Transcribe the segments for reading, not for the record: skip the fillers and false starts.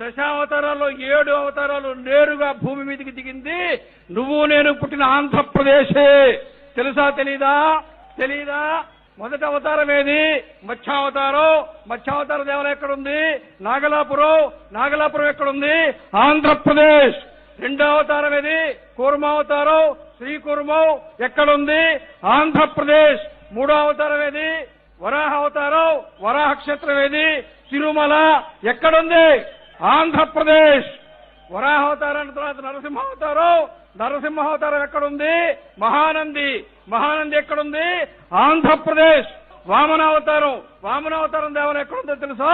దశావతారాల్లో 7 అవతారాలు నేరుగా భూమి మీదకి దిగింది నువ్వు నేను పుట్టిన ఆంధ్రప్రదేశే. తెలుసా తెలీదా? మొదటి అవతారం ఏది? మత్స్యావతారం. మత్స్యావతార దేవాలయం ఎక్కడుంది? నాగలాపురం ఎక్కడుంది? ఆంధ్రప్రదేశ్. రెండో అవతారం ఏది? కూర్మావతారం, శ్రీకూర్మం ఎక్కడుంది? ఆంధ్రప్రదేశ్. మూడో అవతారం ఏది? వరాహ అవతారం, వరాహ క్షేత్రం ఏది? తిరుమల ఎక్కడుంది? ఆంధ్రప్రదేశ్. వరాహ అవతారం తర్వాత నరసింహావతారం ఎక్కడుంది? మహానంది ఎక్కడుంది? ఆంధ్రప్రదేశ్. వామనావతారం దేవాలయం ఎక్కడుందో తెలుసా?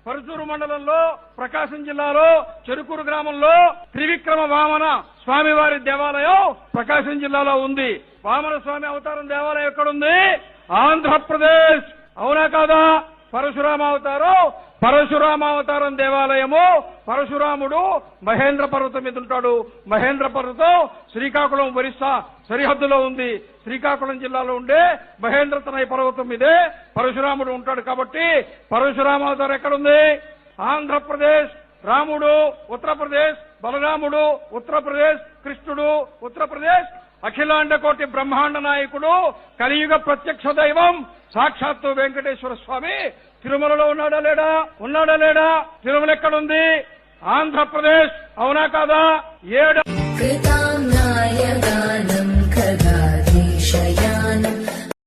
పరుచూరు మండలంలో, ప్రకాశం జిల్లాలో, చెరుకూరు గ్రామంలో త్రివిక్రమ వామన స్వామివారి దేవాలయం ప్రకాశం జిల్లాలో ఉంది. వామన స్వామి అవతారం దేవాలయం ఎక్కడుంది? ఆంధ్రప్రదేశ్. అవునా కాదా? పరశురామావతారం దేవాలయము పరశురాముడు మహేంద్ర పర్వతం మీద ఉంటాడు. మహేంద్ర పర్వతం శ్రీకాకుళం ఒరిస్సా సరిహద్దులో ఉంది. శ్రీకాకుళం జిల్లాలో ఉండే మహేంద్రతనయ పర్వతం మీదే పరశురాముడు ఉంటాడు. కాబట్టి పరశురామావతారం ఎక్కడుంది? ఆంధ్రప్రదేశ్. రాముడు ఉత్తరప్రదేశ్, బలరాముడు ఉత్తరప్రదేశ్, కృష్ణుడు ఉత్తరప్రదేశ్. అఖిలాండ కోటి బ్రహ్మాండ నాయకుడు, కలియుగ ప్రత్యక్ష దైవం సాక్షాత్తు వెంకటేశ్వర స్వామి తిరుమలలో ఉన్నాడా లేడా? తిరుమల ఎక్కడుంది? ఆంధ్రప్రదేశ్. అవునా కాదా? 7